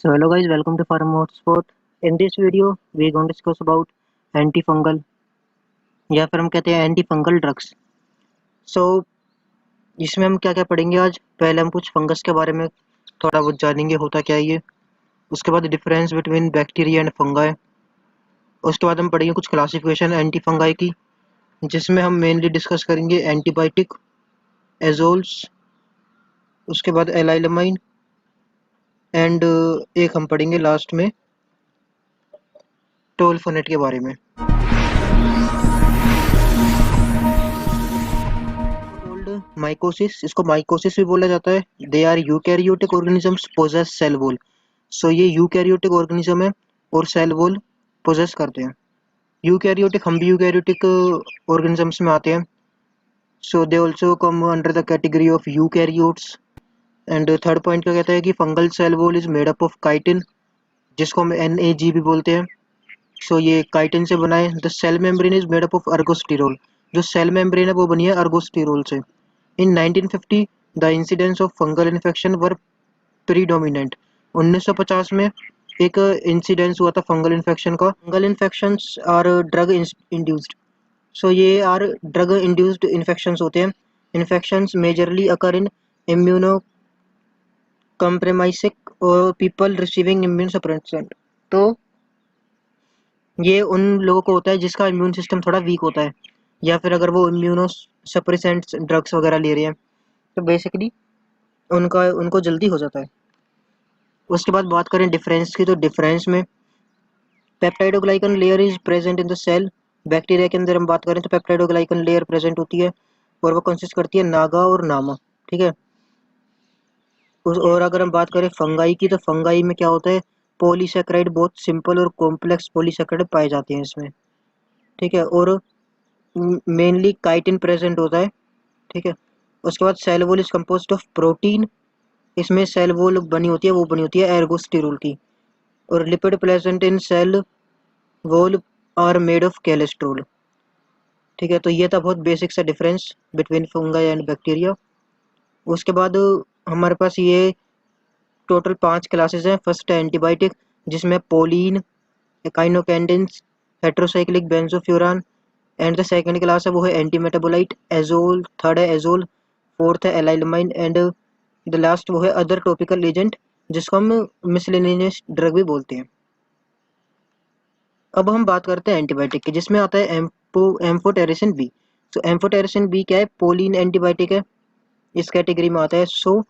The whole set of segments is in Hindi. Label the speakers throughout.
Speaker 1: So hello guys, welcome to Farm Motorsport. In this video, we are going to discuss about antifungal या फिर हम कहते हैं एंटी फंगल ड्रग्स. सो इसमें हम क्या क्या पढ़ेंगे आज. पहले हम कुछ फंगस के बारे में थोड़ा बहुत जानेंगे, होता क्या है ये. उसके बाद difference between bacteria and fungi. उसके बाद हम पढ़ेंगे कुछ क्लासिफिकेशन एंटी फंगाई की, जिसमें हम मेनली डिस्कस करेंगे एंटीबायोटिक, एजोल्स, उसके बाद एलाइलमाइन एंड एक हम पढ़ेंगे लास्ट में टोल्फोनेट के बारे में. माइकोसिस, इसको माइकोसिस भी बोला जाता है. They are eukaryotic organisms possess cell wall. So ये यूकैरियोटिक ऑर्गेनिज्म है और सेल वॉल पोजेस करते हैं. यूकैरियोटिक, हम भी यूकैरियोटिक ऑर्गेनिजम्स में आते हैं. So they also come under the category of eukaryotes. And third point क्या कहता है कि fungal cell wall is made up of chitin, जिसको हम NAG भी बोलते हैं. सो ये काइटिन से बना है. The cell membrane is made up of ergosterol. जो सेल मेम्ब्रेन है वो बनी है अर्गोस्टिरोल से. In 1950, the incidence of fungal infection were predominant. 1950 में एक इंसिडेंस हुआ था फंगल इन्फेक्शन का. Fungal infections are drug induced. So ये आर ड्रग इंड्यूस्ड इन्फेक्शंस होते हैं. Infections majorly occur in immunocompromised और पीपल रिसीविंग इम्यून सप्रेसेंट. तो ये उन लोगों को होता है जिसका इम्यून सिस्टम थोड़ा वीक होता है, या फिर अगर वो इम्यूनो सप्रेसेंट ड्रग्स वगैरह ले रहे हैं तो बेसिकली उनको जल्दी हो जाता है. उसके बाद बात करें डिफरेंस की, तो डिफरेंस में peptidoglycan layer is present in the cell. Bacteria के अंदर हम बात करें तो पेप्टाइडोग्लाइकन लेयर प्रेजेंट होती है और वो कंसिस्ट करती है नागा और नामा. ठीक है. और अगर हम बात करें फंगाई की, तो फंगाई में क्या होता है, पॉलीसेकेराइड, बहुत सिंपल और कॉम्प्लेक्स पॉलीसेकेराइड पाए जाते हैं इसमें. ठीक है. और मेनली काइटिन प्रेजेंट होता है. ठीक है. उसके बाद cell wall is composed of protein. इसमें सेल वॉल बनी होती है, वो बनी होती है एर्गोस्टिरोल की. और lipid present in cell wall are made of cholesterol. ठीक है. तो ये था बहुत बेसिक सा difference between fungi and bacteria. उसके बाद हमारे पास ये टोटल 5 क्लासेस हैं. फर्स्ट है एंटीबायोटिक, जिसमें polyene, echinocandins, heterocyclic benzofuran. And the second class है वो है एंटीमेटाबोलाइट, एजोल. थर्ड है एजोल. फोर्थ है एलाइलमाइन. एंड द लास्ट वो है अदर टॉपिकल एजेंट, जिसको हम मिसलेनियस ड्रग भी बोलते हैं. अब हम बात करते हैं एंटीबायोटिक की, जिसमें आता है एम्फोटेरिसिन बी. तो एम्फोटेरिसिन बी क्या है, पोलिन एंटीबायोटिक है, इस कैटेगरी में आता है. So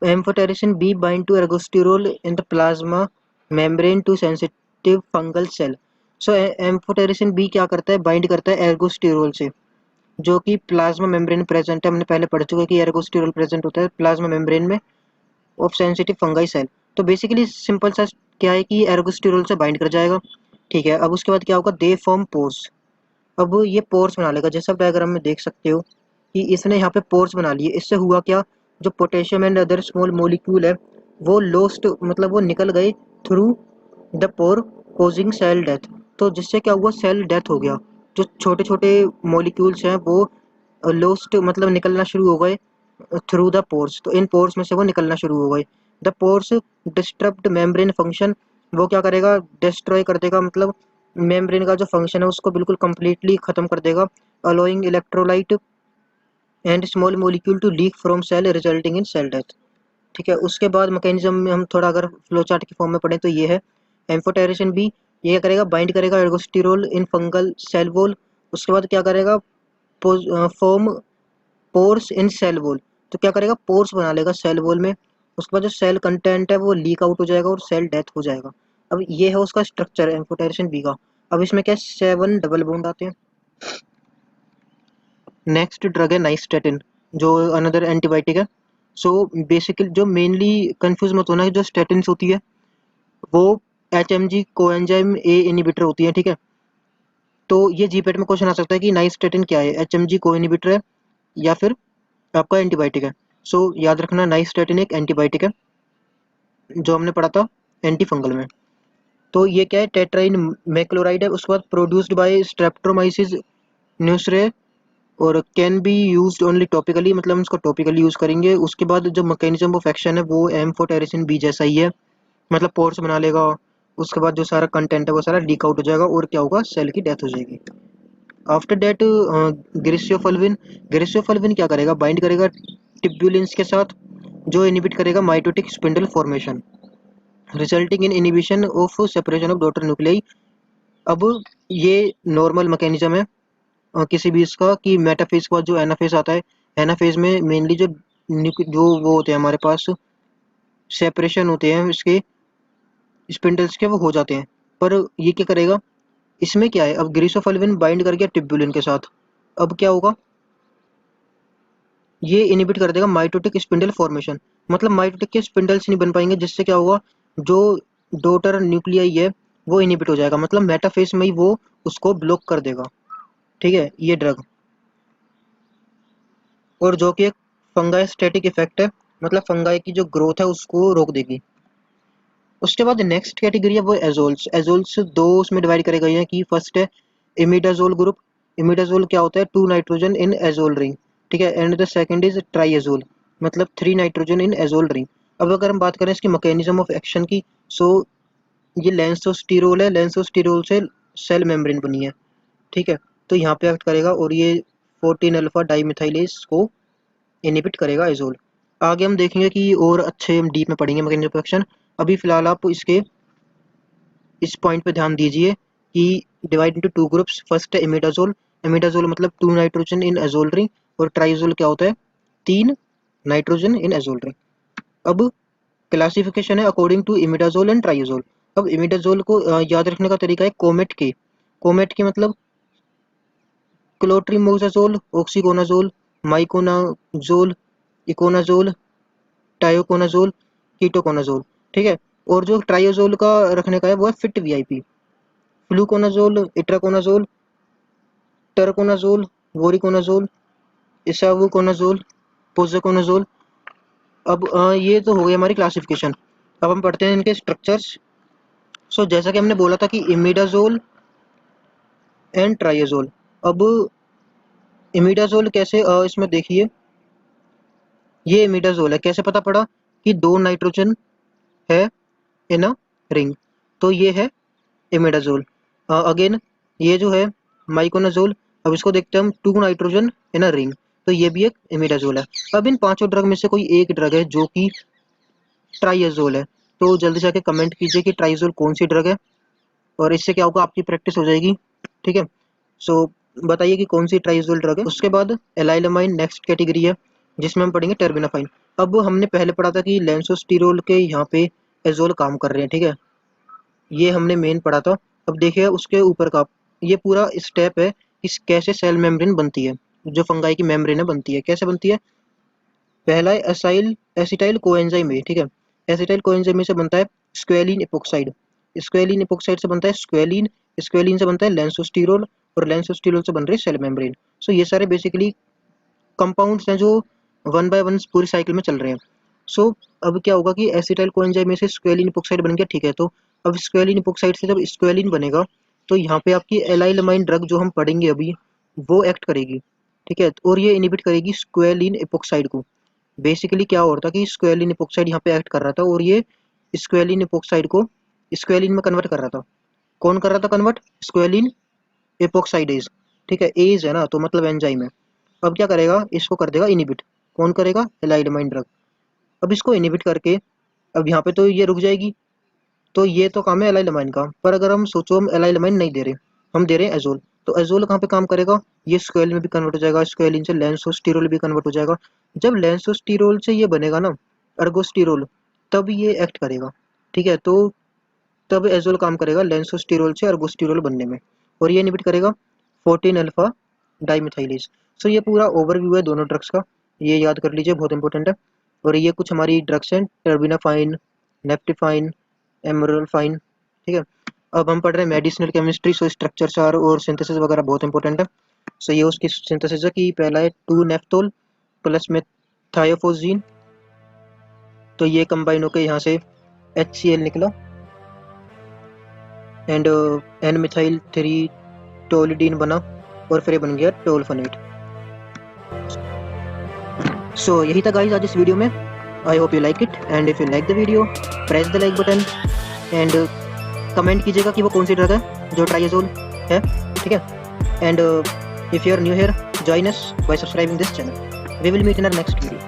Speaker 1: amphotericin B bind to ergosterol in the plasma membrane to sensitive fungal cell. So amphotericin B क्या करता है, बाइंड करता है एर्गोस्टिरोल से, जो कि प्लाज्मा मेम्ब्रेन प्रेजेंट है. हमने पहले पढ़ चुका है कि एर्गोस्टिरोल प्रेजेंट होता है प्लाज्मा मेम्ब्रेन में ऑफ सेंसिटिव फंगाई सेल. तो बेसिकली सिंपल सा क्या है कि एर्गोस्टिरोल से बाइंड कर जाएगा. ठीक है. अब उसके बाद क्या होगा, दे फॉर्म पोर्स. अब ये पोर्स बना लेगा, जैसा डायग्राम में देख सकते हो कि इसने यहाँ पे पोर्स बना लिए. इससे हुआ क्या, जो potassium and other small molecule है वो लोस्ट, मतलब वो निकल गए through the pore, causing cell death. तो जिससे क्या हुआ, सेल डेथ हो गया. जो छोटे छोटे मॉलिक्यूल्स हैं वो लोस्ट, मतलब निकलना शुरू हो गए थ्रू द पोर्स. तो इन पोर्स में से वो निकलना शुरू हो गए. The pores disturbed membrane function. वो क्या करेगा, डिस्ट्रॉय कर देगा, मतलब मेम्ब्रेन का जो फंक्शन है उसको बिल्कुल कंप्लीटली खत्म कर देगा. Allowing electrolyte and small molecule to leak from cell resulting in cell death. ठीक है. उसके बाद मैकेनिज्म में हम थोड़ा अगर फ्लो चार्ट की फॉर्म में पढ़ें तो ये है एम्फोटेरिसिन बी. ये क्या करेगा, बाइंड करेगा एर्गोस्टिरोल इन फंगल सेल वॉल. उसके बाद क्या करेगा, फॉर्म पोर्स इन सेल वॉल. तो क्या करेगा, पोर्स बना लेगा सेल वॉल में. उसके बाद जो सेल कंटेंट है वो लीक आउट हो जाएगा और सेल डेथ हो जाएगा. अब ये है उसका स्ट्रक्चर एम्फोटेरिसिन बी का. अब इसमें क्या 7 डबल बॉन्ड आते हैं. नेक्स्ट ड्रग है नाइस्टेटिन, जो अनदर एंटीबायोटिक है. सो बेसिकली जो मेनली कंफ्यूज मत होना, जो स्टेटिन्स होती है वो HMG कोएंजाइम A इनहिबिटर होती है. ठीक है. तो ये जीपेट में क्वेश्चन आ सकता है कि नाइस्टेटिन क्या है, HMG को इनहिबिटर है या फिर आपका एंटीबायोटिक है. सो याद रखना, नाइस्टेटिन एक एंटीबायोटिक है जो हमने पढ़ा था एंटी फंगल में. तो ये क्या है, टेट्राइन मैक्लोराइड है. उसके बाद प्रोड्यूस्ड बाय स्ट्रेप्टोमाइसिस न्यूसरे और can be used only topically, मतलब हम इसको टॉपिकली यूज करेंगे. उसके बाद जो मैकेनिज्म ऑफ एक्शन है वो एम्फोटेरिसिन बी जैसा ही है. मतलब पोर्स बना लेगा। उसके बाद जो सारा कंटेंट है वो सारा लीक आउट हो जाएगा और क्या होगा, सेल की डेथ हो जाएगी। आफ्टर डेट ग्रेसियोफल्विन क्या करेगा, बाइंड करेगा टिब्यूलिन्स के साथ, जो इनिबिट करेगा mitotic spindle formation, resulting in inhibition of separation of daughter nuclei. अब ये नॉर्मल मैकेनिज्म है किसी भी इसका, कि मेटाफेज के बाद जो एनाफेज आता है, एनाफेज में मेनली जो वो होते हैं हमारे पास, सेपरेशन होते हैं इसके स्पिंडल्स के, वो हो जाते हैं। पर ये क्या करेगा, इसमें क्या है, अब ग्रीसोफल्विन बाइंड कर गया टिब्यूलिन के साथ, अब क्या होगा, ये इनिबिट कर देगा माइटोटिक स्पिंडल फॉर्मेशन। मतलब माइटोटिक के स्पिंडल्स नहीं बन पाएंगे, जिससे क्या होगा, जो डॉटर न्यूक्लियाई है वो इनिबिट हो जाएगा, मतलब मेटाफेज में ही वो उसको ब्लॉक कर देगा। ठीक है, ये ड्रग, और जो कि एक फंगाई स्टैटिक इफेक्ट है, मतलब फंगाई की जो ग्रोथ है उसको रोक देगी। उसके बाद नेक्स्ट कैटेगरी है वो एजोल्स। एजोल्स दो उसमें डिवाइड करे गए हैं, कि फर्स्ट है इमिडाजोल ग्रुप। इमिडाजोल क्या होता है, 2 नाइट्रोजन इन एजोल रिंग। ठीक है, एंड द सेकंड इज ट्राइएजोल, मतलब 3 नाइट्रोजन इन एजोल रिंग। अब अगर हम बात करें इसकी मैकेनिज्म ऑफ एक्शन की, सो ये लेंसोस्टिरोल है, लेंसोस्टिरोल से सेल मेम्ब्रेन बनी है। ठीक है, तो यहाँ पे एक्ट करेगा और ये 14 अल्फा डाइमिथाइलेज को इनहिबिट करेगा एजोल। आगे हम देखेंगे कि और अच्छे हम डीप में पढ़ेंगे मैकेनिज्म ऑफ एक्शन। अभी फिलहाल आप इसके इस पॉइंट पे ध्यान दीजिए कि डिवाइड इनटू 2 ग्रुप्स। फर्स्ट है इमिडाजोल। इमिडाजोल मतलब 2 नाइट्रोजन इन एजोल रिंग, और ट्राइजोल क्या होता है, 3 नाइट्रोजन इन एजोल रिंग। अब क्लासिफिकेशन है according to imidazole and triazole. अब इमिडाजोल को याद रखने का तरीका है कोमेट के। कोमेट के मतलब क्लोट्रिमोजाजोल, ऑक्सीकोनाजोल, माइकोनाजोल, इकोनाजोल, टायोकोनाजोल, कीटोकोनाजोल। ठीक है, और जो ट्राइजोल का रखने का है वो है fit VIP. Fluconazole, itraconazole, terconazole, voriconazole, isavuconazole, posaconazole. अब ये तो हो गई हमारी क्लासिफिकेशन। अब हम पढ़ते हैं इनके स्ट्रक्चर्स। सो जैसा कि हमने बोला था कि इमिडाजोल एंड ट्राइजोल। अब इमिडाजोल कैसे, इसमें देखिए ये इमिडाजोल है, कैसे पता पड़ा कि 2 नाइट्रोजन है इन अ रिंग, तो ये है इमिडाजोल। अगेन ये जो है माइकोनाजोल, अब इसको देखते हैं हम, 2 नाइट्रोजन इन अ रिंग, तो ये भी एक इमिडाजोल है। अब इन पांचों ड्रग में से कोई एक ड्रग है जो कि ट्राइएजोल है, तो जल्दी जाके कमेंट कीजिए कि ट्राइएजोल कौन सी ड्रग है, और इससे क्या होगा, आपकी प्रैक्टिस हो जाएगी। ठीक है, सो बताइए कि कौन सी ट्राइएजोल ड्रग है। उसके बाद एलाइलामाइन नेक्स्ट कैटेगरी है, जिसमें हम पढ़ेंगे टर्बिनाफाइन। अब हमने पहले पढ़ा था कि लेंसोस्टिरोल के यहाँ पे एजोल काम कर रहे हैं। ठीक है, ये हमने मेन पढ़ा था। अब देखिए उसके ऊपर का ये पूरा स्टेप है कि कैसे सेल मेम्ब्रेन बनती है, जो फंगाई की मेम्ब्रेन है बनती है, कैसे बनती है। पहला है एसाइल एसिटाइल कोएंजाइम है। ठीक है, एसिटाइल कोएंजाइम से बनता है स्क्वेलिन इपोक्साइड, स्क्वेलिन इपोक्साइड से बनता है स्क्वेलिन, स्क्वेलिन से बनता है लेंसोस्टिरोल, और लेंसोस्टिरोल से बन रही है सेल मेम्ब्रेन। सो ये सारे बेसिकली कंपाउंड्स हैं जो 1 बाय 1 पूरी साइकिल में चल रहे हैं। सो अब क्या होगा कि एसिटाइल कोएंजाइम में से स्क्वेलिन इपोक्साइड बन गया। ठीक है, तो अब स्क्वेलिन इपोक्साइड से जब स्क्वेलिन बनेगा, तो यहाँ पे आपकी एलाइलामाइन ड्रग जो हम पढ़ेंगे अभी, वो एक्ट करेगी। ठीक है, और ये इनिबिट करेगी स्क्वेलिन इपोक्साइड को। बेसिकली क्या हो रहा था कि स्क्वेलिन इपोक्साइड यहाँ पे एक्ट कर रहा था, और ये स्क्वेलिन इपोक्साइड को स्क्वेलिन में कन्वर्ट कर रहा था। कौन कर रहा था कन्वर्ट, स्क्वेलिन इपोक्साइडेज। ठीक है, एज है ना, तो मतलब एंजाइम है। अब क्या करेगा, इसको कर देगा इनिबिट। कौन करेगा, एलाइलामाइन ड्रग। अब इसको इनिबिट करके, अब यहाँ पे तो ये रुक जाएगी, तो ये तो काम है एलाइलामाइन का। पर अगर हम सोचो हम एलाइलामाइन नहीं दे रहे, हम दे रहे हैं एजोल, तो एजोल कहाँ पे काम करेगा, ये स्क्वेलिन में भी कन्वर्ट हो जाएगा, स्क्वेलिन से लेंसोस्टिरोल भी कन्वर्ट हो जाएगा। जब लेंसोस्टिरोल से ये बनेगा ना अर्गोस्टिरोल, तब ये एक्ट करेगा। ठीक है, तो तब एजोल काम करेगा लेंसोस्टिरोल से अर्गोस्टिरोल बनने में, और ये इनिबिट करेगा 14 अल्फा डाइमिथाइलेज। सो ये पूरा ओवरव्यू है दोनों ड्रग्स का, ये याद कर लीजिए, बहुत इंपॉर्टेंट है। और ये कुछ हमारी ड्रग्स हैं, टर्बिनाफाइन, नेप्टिफाइन, एमरोल्फाइन। ठीक है, अब हम पढ़ रहे हैं मेडिसिनल केमिस्ट्री। सो स्ट्रक्चर चार और सिंथेसिस वगैरह बहुत इंपॉर्टेंट है। सो ये उसकी सिंथेसिस है कि पहला है 2 नेफ्थोल प्लस में थायोफोजीन, तो ये कंबाइन होकर यहाँ से HCl निकला, एंड एन मिथाइल 3 टोलिडीन बना, और फिर ये बन गया टोल्फोनेट। सो यही था गाइस आज इस वीडियो में। I hope you like it, and if you like the video press the like button and comment कीजिएगा कि वो कौन सी ड्रग है जो ट्राइएजोल है, ठीक है। And if you are new here, join us by subscribing this channel. We will meet in our next video.